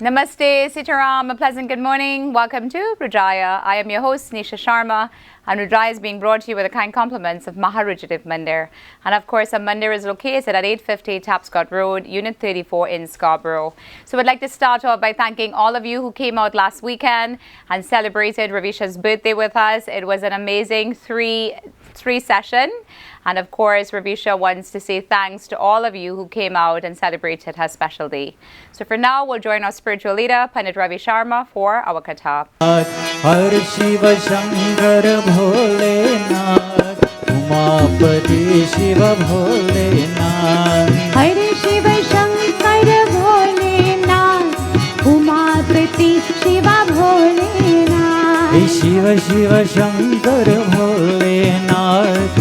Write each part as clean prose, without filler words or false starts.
Namaste, Sitaram, a pleasant good morning. Welcome to Rudraaya. I am your host, Nisha Sharma, and Rudraaya is being brought to you with the kind compliments of Maharujadev Mandir. And of course, our Mandir is located at 850 Tapscott Road, Unit 34 in Scarborough. So I'd like to start off by thanking all of you who came out last weekend and celebrated Ravisha's birthday with us. It was an amazing three session. And of course, Ravisha wants to say thanks to all of you who came out and celebrated her special day. So for now, we'll join our spiritual leader, Pandit Ravi Sharma, for our katha. Har Shiva Shankar Bholenath, Umapati Shiva Bholenath. Har Shiva Shankar Bholenath, Umapati Shiva Bholenath. Shiva Shiva Shankar Bholenath,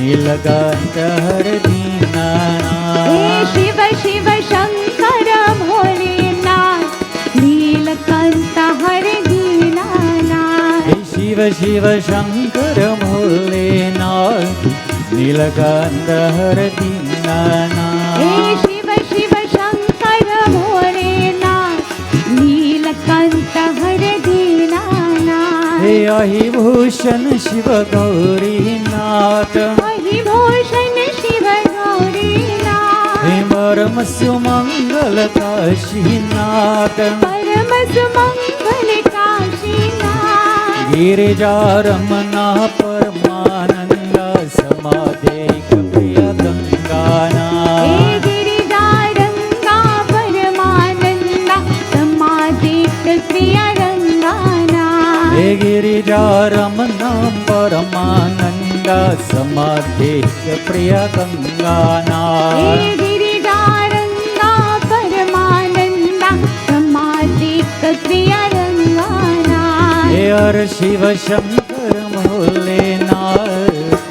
Nilakanta Har Dinanath. Shiva Shiva Shankar Bholenath, Nilakanta Har Dinanath. Shiva Shiva Shankar Bholenath, Nilakanta Har Dinanath. Shiva Shiva Shankar Bholenath, Nilakanta Har Dinanath. Ahi Bhushan Shiva Gaurinath, Ahi Bhushan Shiva Gaurinath. Param Sumangal Kashinath, Param Sumangal Kashinath. Girija Ramana Paramananda Samadhi Priya Gangana. Girija Ranga Paramananda Samadhi Priya Gangana. Girija Ramana Paramananda Samadhi Priya Gangana. Girija Ranga Paramananda Samadhi Priya Gangana. Har Shiva Shankar Bholenath,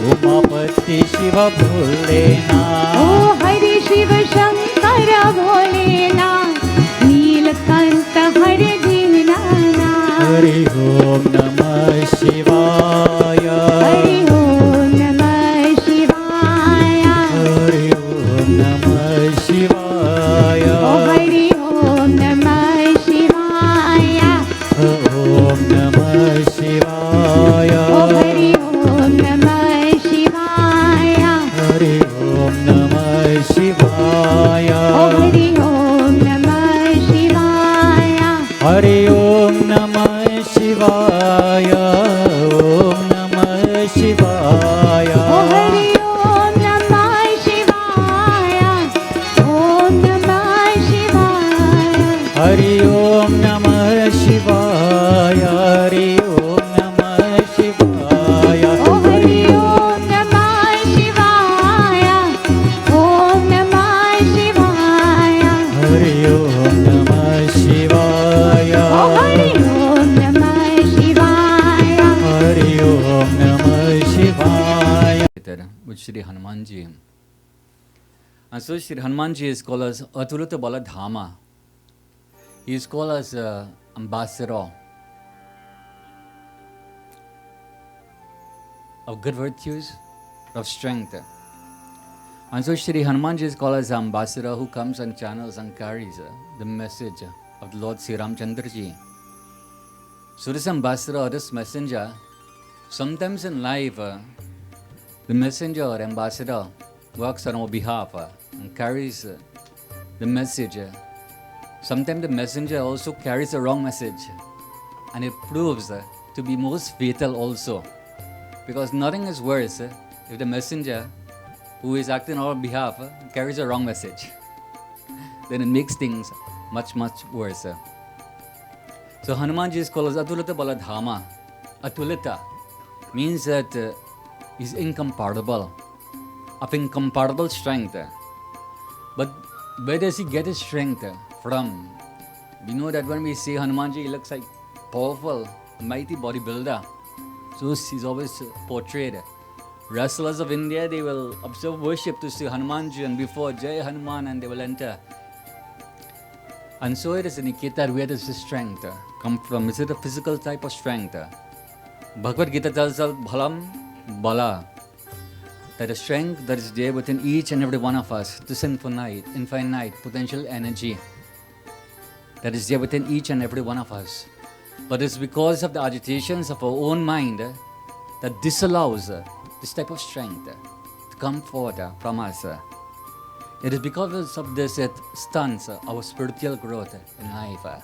Umapati Shiva Bholenath. Oh, Hari Shiva Shankar Bholenath, Nilakanta Har Dinanath. Hari Om Namah Shivaya. Hari Om Namah Shivaya. Hari Om Namah Shivaya. Oh, Hari Om Namah Shivaya. Om Namah Shivaya. Oh, Hari Om Namah Shivaya. Hari Om Namah Shivaya. Oh, Hari Om Namah Shivaya. Hari Om Namah Shivaya. Om Namah Shivaya. Oh, Hari Om Namah Shivaya. Om Namah Shivaya. Hari Om Namah Shivaya. Hari Om Namah Shivaya. Oh, Hari Om Namah Shivaya. Om Namah Shivaya. Hari Om Namah Shivaya. Oh, Hari Om Namah Shivaya. Hari Om Namah Shivaya. With Shri Hanumanji. And so Shri Hanumanji is called as Atulata Baladhama. He is called as ambassador of good virtues, of strength. And so Shri Hanumanji is called as ambassador who comes and channels and carries the message of the Lord Sri Ramchandraji. So this ambassador or this messenger, sometimes in life, the messenger or ambassador works on our behalf and carries the message. Sometimes the messenger also carries the wrong message, and it proves to be most fatal also. Because nothing is worse if the messenger who is acting on our behalf carries a wrong message. Then it makes things much, much worse. So Hanumanji is called as Atulata Baladhama. Atulata means that he's incomparable, of incomparable strength. But where does he get his strength from? We know that when we say Hanumanji, he looks like powerful, mighty bodybuilder. So he's always portrayed. Wrestlers of India, they will observe worship to see Hanumanji and before Jai Hanuman and they will enter. And so it is indicated where does the strength come from? Is it a physical type of strength? Bhagavad Gita tells us Bhalam Bala. That is strength that is there within each and every one of us, this infinite potential energy. that is there within each and every one of us. But it's because of the agitations of our own mind that disallows this type of strength to come forth from us. It is because of this it stunts our spiritual growth in life.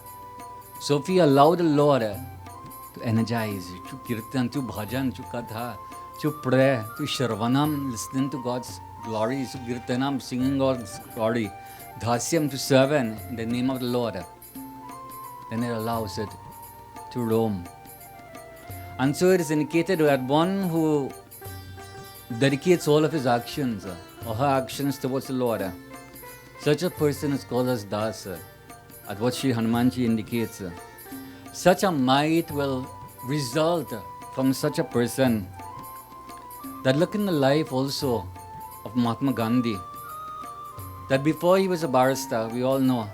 So if we allow the Lord to energize, to kirtan, to bhajan, to katha, to pray, to shravanam, listening to God's glory, to kirtanam, singing God's glory, dhasyam, to serve in the name of the Lord, then it allows it to roam. And so it is indicated that one who dedicates all of his actions or her actions towards the Lord, such a person is called as Das, at what Sri Hanumanji indicates. Such a might will result from such a person. That look in the life also of Mahatma Gandhi, that before he was a barrister, we all know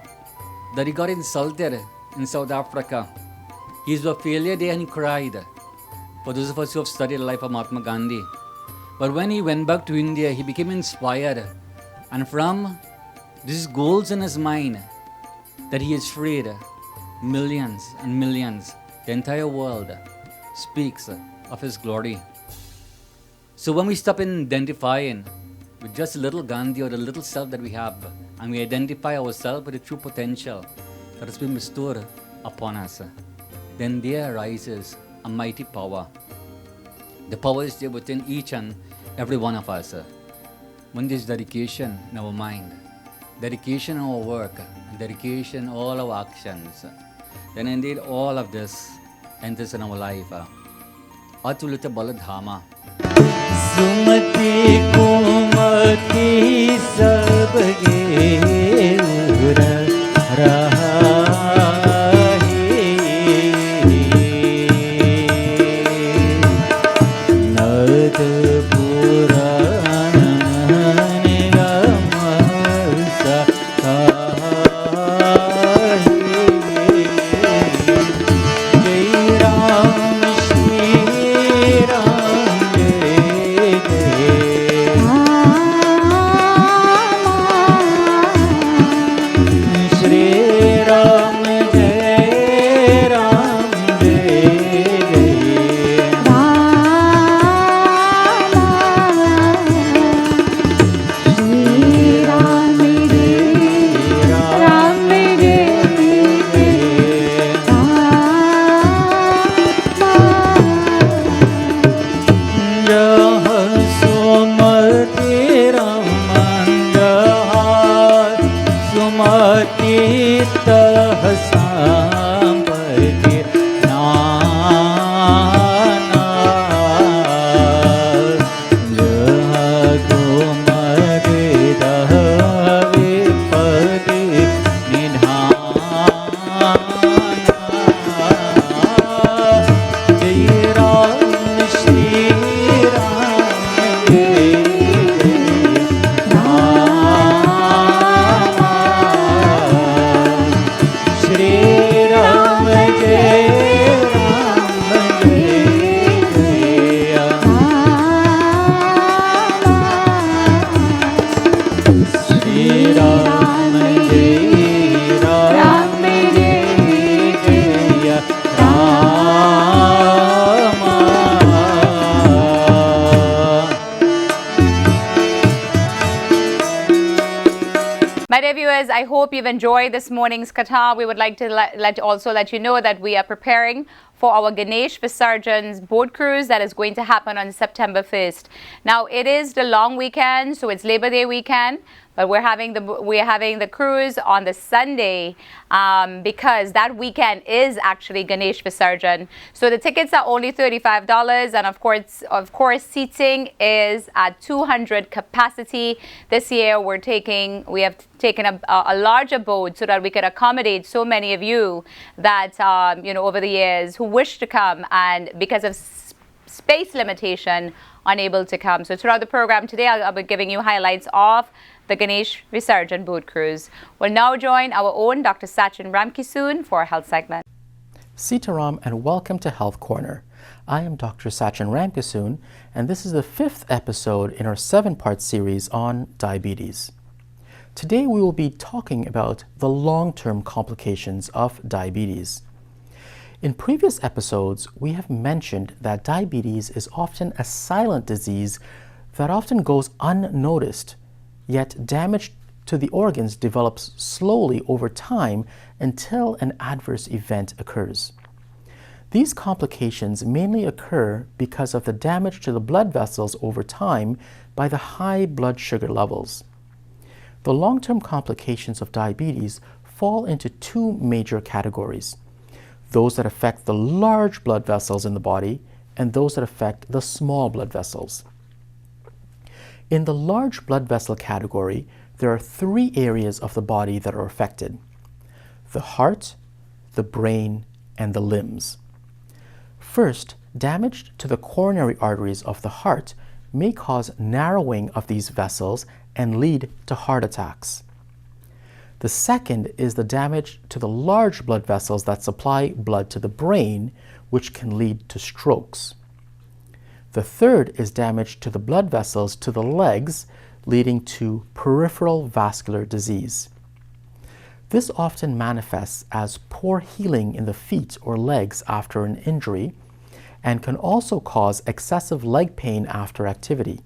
that he got insulted in South Africa. He was a failure there and he cried. For those of us who have studied the life of Mahatma Gandhi. But when he went back to India, he became inspired. And from these goals in his mind, that he has freed millions and millions, the entire world speaks of his glory. So when we stop in identifying with just a little Gandhi or the little self that we have, and we identify ourselves with the true potential that has been bestowed upon us, then there arises a mighty power. The power is there within each and every one of us. When there's dedication in our mind, dedication in our work, and dedication in all our actions, then indeed all of this enters in our life. Atulita Baladhama. Sumati kumati sabge ura rahi nad puran nigamasa I hope you've enjoyed this morning's katha. We would like to let you know that we are preparing for our Ganesh Visarjan's boat cruise that is going to happen on September 1st. Now it is the long weekend, so it's Labor Day weekend, but we're having the cruise on the Sunday because that weekend is actually Ganesh Visarjan. So the tickets are only $35, and of course seating is at 200 capacity. This year we have taken a larger boat so that we could accommodate so many of you that over the years who wish to come and because of space limitation unable to come. So throughout the program today I'll be giving you highlights of the Ganesh Visarjan boat cruise. We'll now join our own Dr. Sachin Ramkisoon for a health segment. Sitaram and welcome to Health Corner. I am Dr. Sachin Ramkisoon and this is the 5th episode in our 7-part series on diabetes. Today we will be talking about the long-term complications of diabetes. In previous episodes, we have mentioned that diabetes is often a silent disease that often goes unnoticed, yet damage to the organs develops slowly over time until an adverse event occurs. These complications mainly occur because of the damage to the blood vessels over time by the high blood sugar levels. The long-term complications of diabetes fall into two major categories: those that affect the large blood vessels in the body and those that affect the small blood vessels. In the large blood vessel category, there are three areas of the body that are affected: the heart, the brain, and the limbs. First, damage to the coronary arteries of the heart may cause narrowing of these vessels and lead to heart attacks. The second is the damage to the large blood vessels that supply blood to the brain, which can lead to strokes. The third is damage to the blood vessels to the legs, leading to peripheral vascular disease. This often manifests as poor healing in the feet or legs after an injury and can also cause excessive leg pain after activity.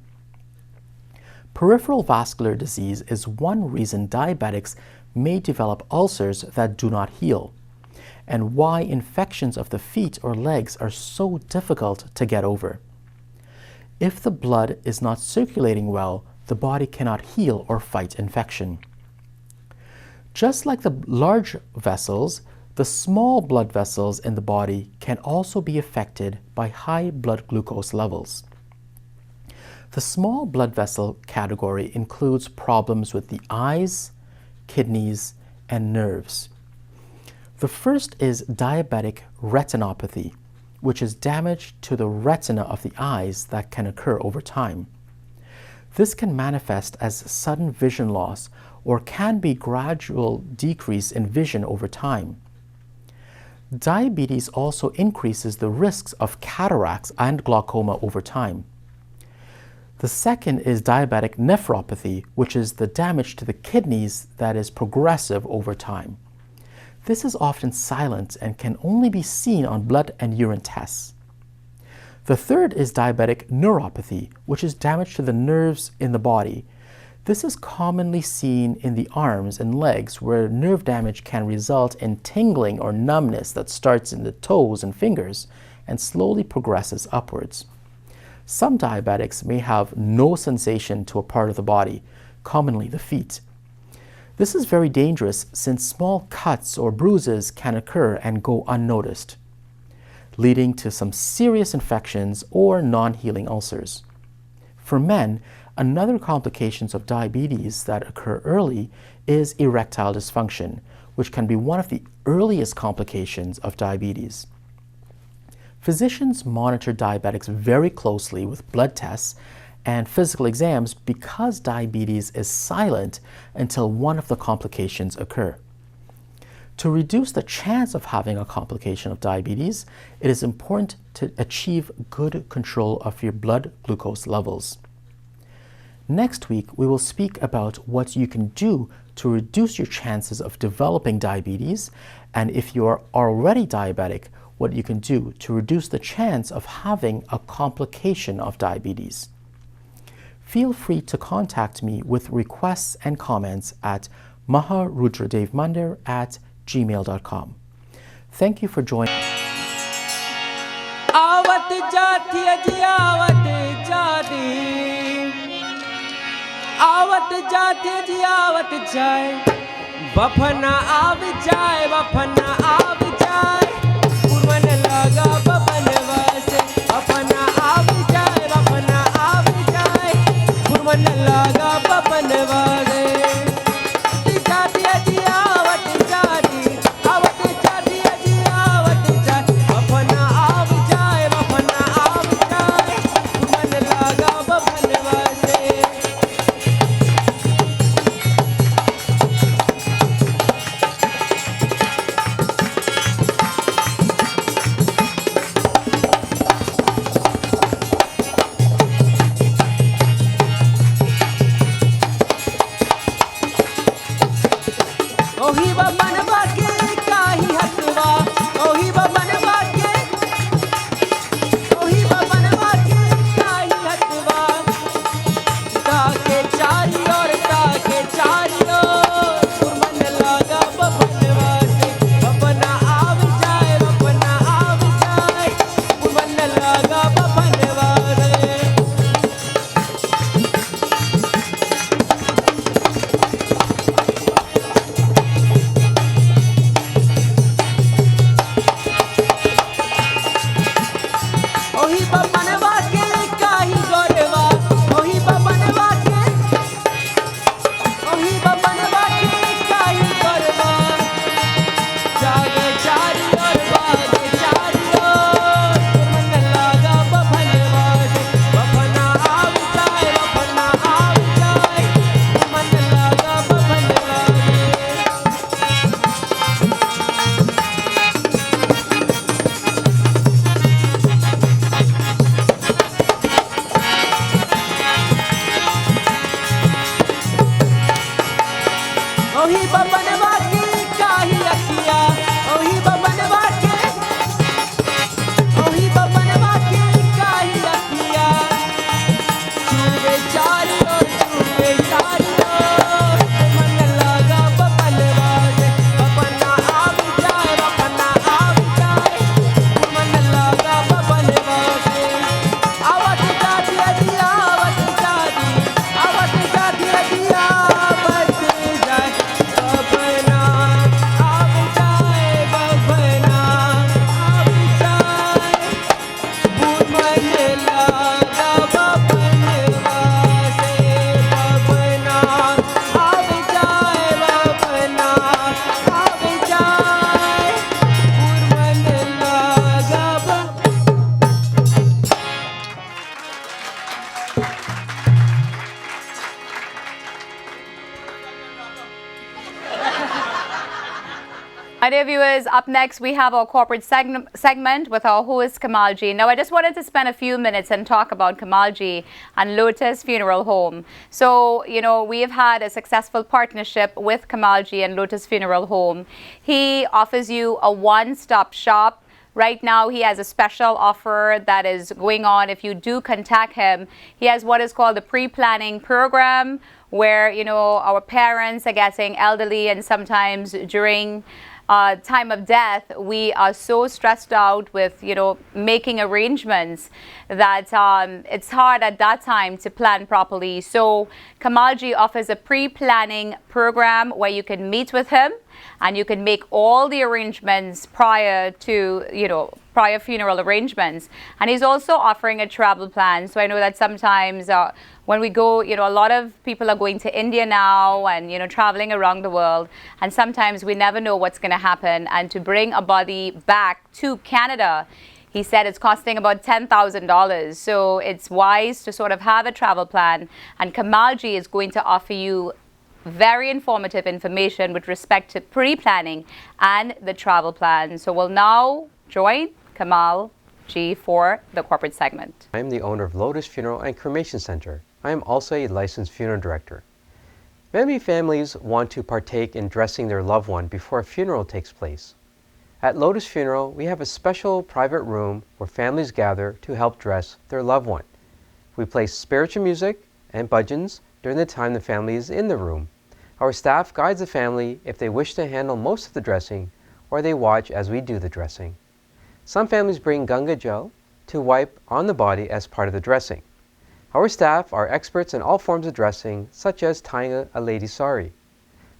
Peripheral vascular disease is one reason diabetics may develop ulcers that do not heal, and why infections of the feet or legs are so difficult to get over. If the blood is not circulating well, the body cannot heal or fight infection. Just like the large vessels, the small blood vessels in the body can also be affected by high blood glucose levels. The small blood vessel category includes problems with the eyes, kidneys, and nerves. The first is diabetic retinopathy, which is damage to the retina of the eyes that can occur over time. This can manifest as sudden vision loss or can be gradual decrease in vision over time. Diabetes also increases the risks of cataracts and glaucoma over time. The second is diabetic nephropathy, which is the damage to the kidneys that is progressive over time. This is often silent and can only be seen on blood and urine tests. The third is diabetic neuropathy, which is damage to the nerves in the body. This is commonly seen in the arms and legs, where nerve damage can result in tingling or numbness that starts in the toes and fingers and slowly progresses upwards. Some diabetics may have no sensation to a part of the body, commonly the feet. This is very dangerous since small cuts or bruises can occur and go unnoticed, leading to some serious infections or non-healing ulcers. For men, another complication of diabetes that occur early is erectile dysfunction, which can be one of the earliest complications of diabetes. Physicians monitor diabetics very closely with blood tests and physical exams because diabetes is silent until one of the complications occur. To reduce the chance of having a complication of diabetes, it is important to achieve good control of your blood glucose levels. Next week, we will speak about what you can do to reduce your chances of developing diabetes, and if you are already diabetic, what you can do to reduce the chance of having a complication of diabetes. Feel free to contact me with requests and comments at maharudradevmandir@gmail.com. Thank you for joining. आवत जाती अजी आवत जाती आवत जाती अजी आवत जाए बफना आव जाए बफना आव जाए पुरवन लगा बबन वासे बफना आव जाए बफना आव जाए पुरवन लगा बबन वासे जाती अजी आवत जाती अजी आवत जाए बफना आव जाए बफना आव जाए पुरवन लगा बबन वासे ओही बबनवा के काही हथवा ओही बबनवा के काही हथवा ताके चारी और ताके चारी और मन लगा बबनवा से बबना आव जाए मन लगा बबनवा से ओही बबनवा के काही गोरवा ओही बबनवा के काही गोरवा जागे चारी और बागे चारी और मन लगा बबनवा से बबना आव जाए मन लगा बबनवा से ओही बबनवा के काही अखिया ओही बबनवा के काही अखिया चूबे चारी और मन लगा बबनवा से बबना आव जाए मन लगा बबनवा से आवत जाती अदिया आवत जाती अदिया आवत जाए बबना आव जाए बबना आव जाए मन लगा बबनवा से बबना आव जाए बबना आव जाए मन लगा My dear viewers, up next we have our corporate segment with our host Kamalji. Now I just wanted to spend a few minutes and talk about Kamalji and Lotus Funeral Home. So, we have had a successful partnership with Kamalji and Lotus Funeral Home. He offers you a one-stop shop. Right now, he has a special offer that is going on. If you do contact him, he has what is called the pre-planning program, where, our parents are getting elderly, and sometimes during time of death, we are so stressed out with, making arrangements that it's hard at that time to plan properly. So Kamalji offers a pre-planning program where you can meet with him and you can make all the arrangements prior to, prior funeral arrangements. And he's also offering a travel plan. So I know that sometimes when we go, a lot of people are going to India now and, traveling around the world. And sometimes we never know what's going to happen. And to bring a body back to Canada, he said it's costing about $10,000. So it's wise to sort of have a travel plan. And Kamalji is going to offer you very informative information with respect to pre-planning and the travel plan. So we'll now join Kamal G for the corporate segment. I am the owner of Lotus Funeral and Cremation Center. I am also a licensed funeral director. Many families want to partake in dressing their loved one before a funeral takes place. At Lotus Funeral, we have a special private room where families gather to help dress their loved one. We play spiritual music and bhajans during the time the family is in the room. Our staff guides the family if they wish to handle most of the dressing, or they watch as we do the dressing. Some families bring Ganga gel to wipe on the body as part of the dressing. Our staff are experts in all forms of dressing, such as tying a lady's sari.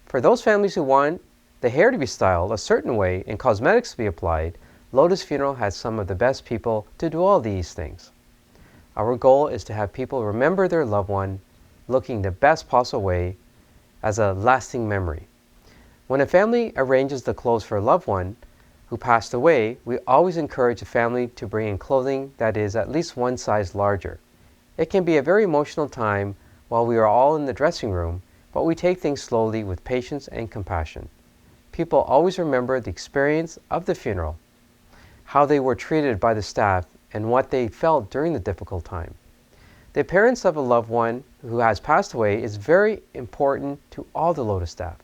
For those families who want the hair to be styled a certain way and cosmetics to be applied, Lotus Funeral has some of the best people to do all these things. Our goal is to have people remember their loved one looking the best possible way as a lasting memory. When a family arranges the clothes for a loved one who passed away, we always encourage the family to bring in clothing that is at least one size larger. It can be a very emotional time while we are all in the dressing room, but we take things slowly with patience and compassion. People always remember the experience of the funeral, how they were treated by the staff, and what they felt during the difficult time. The appearance of a loved one who has passed away is very important to all the Lotus staff.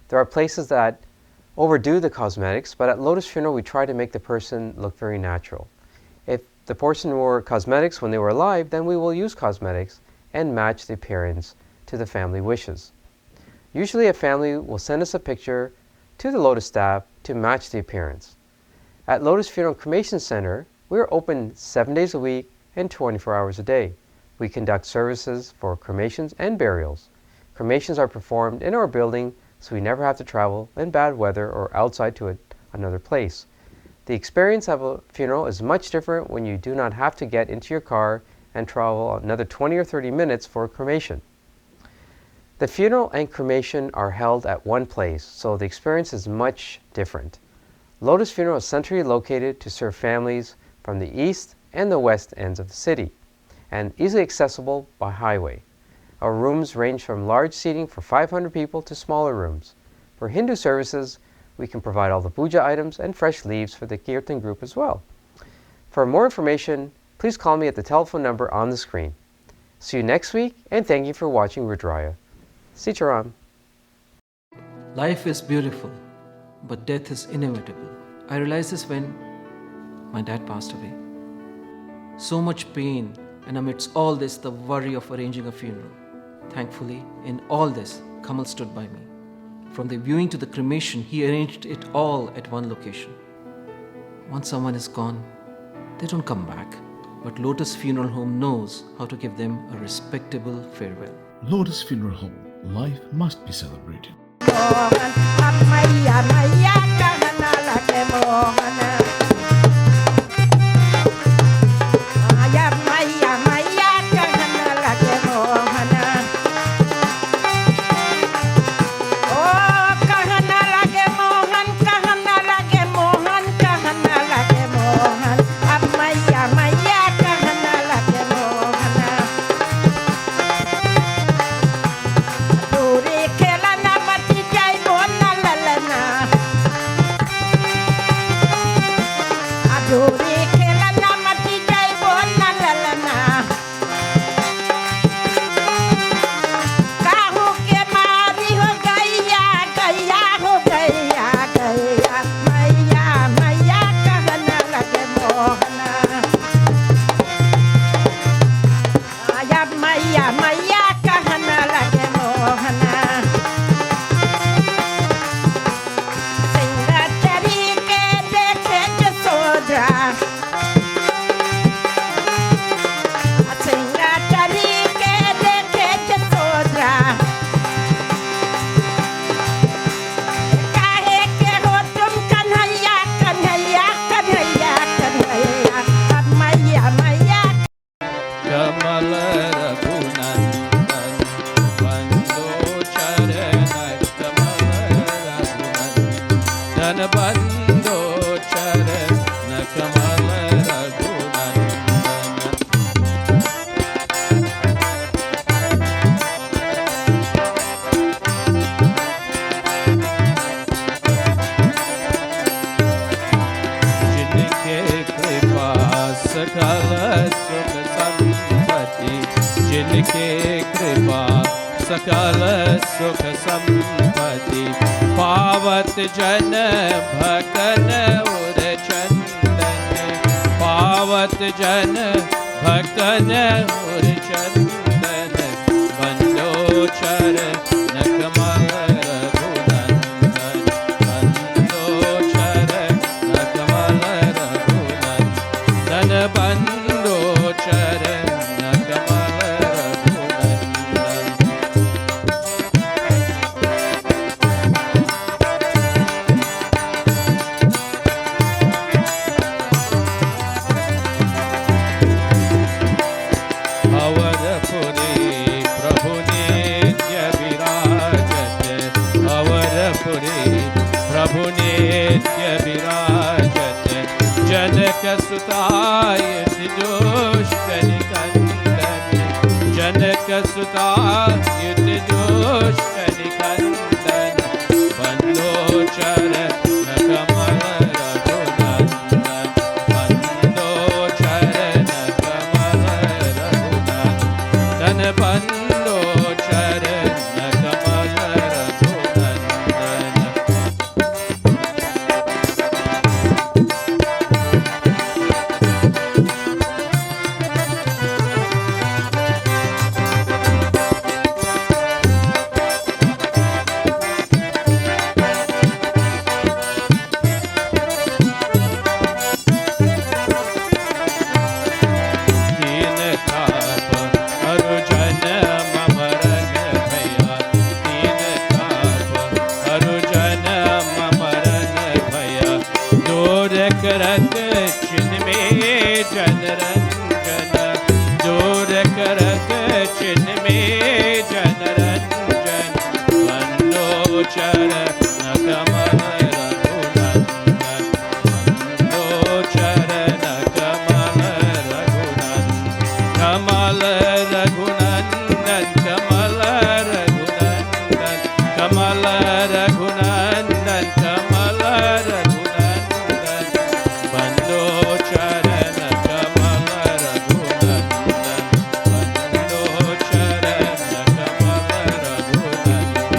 There are places that overdo the cosmetics, but at Lotus Funeral we try to make the person look very natural. If the person wore cosmetics when they were alive, then we will use cosmetics and match the appearance to the family wishes. Usually a family will send us a picture to the Lotus staff to match the appearance. At Lotus Funeral Cremation Center, we are open 7 days a week and 24 hours a day. We conduct services for cremations and burials. Cremations are performed in our building, so we never have to travel in bad weather or outside to another place. The experience of a funeral is much different when you do not have to get into your car and travel another 20 or 30 minutes for a cremation. The funeral and cremation are held at one place, so the experience is much different. Lotus Funeral is centrally located to serve families from the east and the west ends of the city, and easily accessible by highway. Our rooms range from large seating for 500 people to smaller rooms. For Hindu services, we can provide all the puja items and fresh leaves for the Kirtan group as well. For more information, please call me at the telephone number on the screen. See you next week, and thank you for watching Rudraaya. Sitaram. Life is beautiful, but death is inevitable. I realized this when my dad passed away. So much pain, and amidst all this, the worry of arranging a funeral. Thankfully, in all this, Kamal stood by me. From the viewing to the cremation, he arranged it all at one location. Once someone is gone, they don't come back. But Lotus Funeral Home knows how to give them a respectable farewell. Lotus Funeral Home. Life must be celebrated. जिनके कृपा सकल सुख संपत्ति पावत जन भकन उर चंदन पावत जन भकन उर चंदन बंदो चरण कमल रघुनंदन बंदो चरण कमल रघुनंदन बंदो चरण प्रभु नित्य विराजत जनक सुताय दुष्ट निकंदन जनक सुताय दुष्ट निकंदन बंदो चरण कमल रघुनंदन बंदो चरण कमल रघुनंदन बंदो चरण कमल रघुनंदन करत चिन्ह में जन रंजन, दूर करत चिन्ह में जन रंजन, बंदो चरण कमल रघुनंदन, बंदो चरण कमल रघुनंदन, कमल रघुनंदन, कमल रघुनंदन, कमल रघुनंदन, कमल रघुनंदन, बंदो चरण कमल रघुनंदन, बंदो चरण कमल रघुनंदन।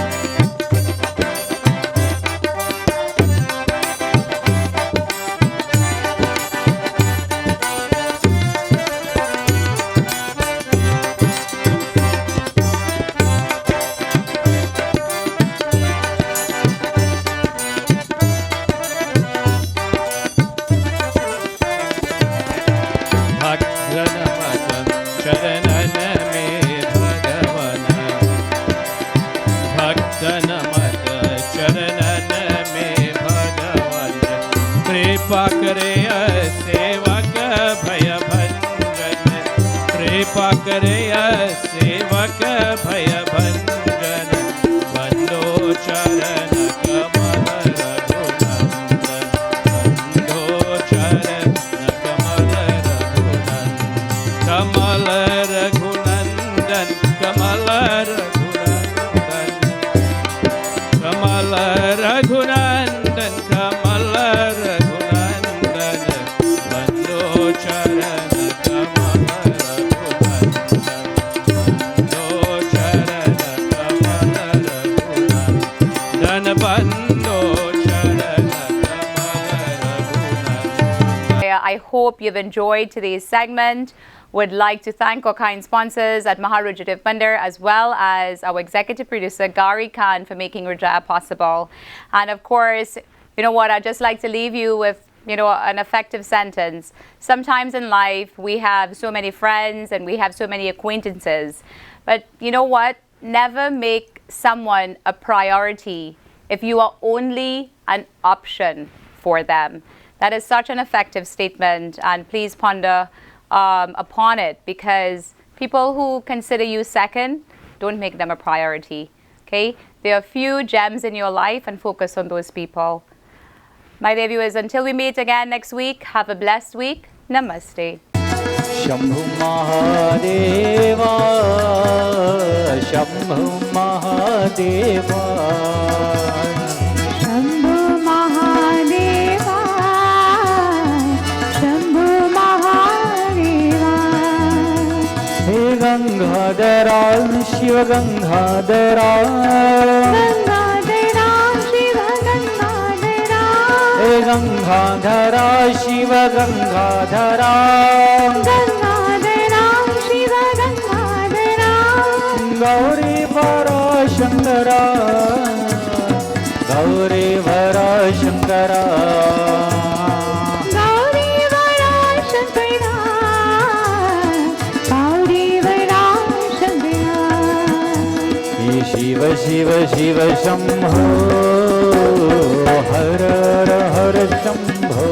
भक्तन मत चरणन में भगवन, भक्तन मत चरणन में भगवन, कृपा करे सेवक भय भंजन, कृपा करे सेवक भय भंजन, बंदो चरण कमल रघुनंदन, बंदो चरण कमल रघुनंदन, कमल रघुनंदन, कमल रघुनंदन, कमल रघुनंदन, कमल रघुनंदन, बंदो चरण कमल रघुनंदन, बंदो चरण कमल रघुनंदन, बंदो चरण कमल Raghunandan. I hope you've enjoyed today's segment. Would like to thank our kind sponsors at Maharudraaya Mandir, as well as our executive producer Gari Khan for making Rudraaya possible. And of course, you know what, I'd just like to leave you with an effective sentence. Sometimes in life we have so many friends and we have so many acquaintances, but you know what, never make someone a priority if you are only an option for them. That is such an effective statement, and please ponder upon it, because people who consider you second, don't make them a priority. Okay? There are few gems in your life, and focus on those people. My dear viewers, until we meet again next week, have a blessed week. Namaste. Shambhu Mahadeva, Shambhu Mahadeva, Shambhu Mahadeva, Shambhu Mahadeva, हे गंगाधरा शिव गंगाधरा, गंगाधरा शिव गंगाधरा, हे गंगाधरा शिव गंगाधरा, गंगाधरा शिव गंगाधरा, गौरी वरा शंकरा, गौरी वरा शंकरा, गौरी वरा शंकरा, गौरी वरा शंकरा, हे शिव शिव शिव शंभो, हर हर हर शंभो।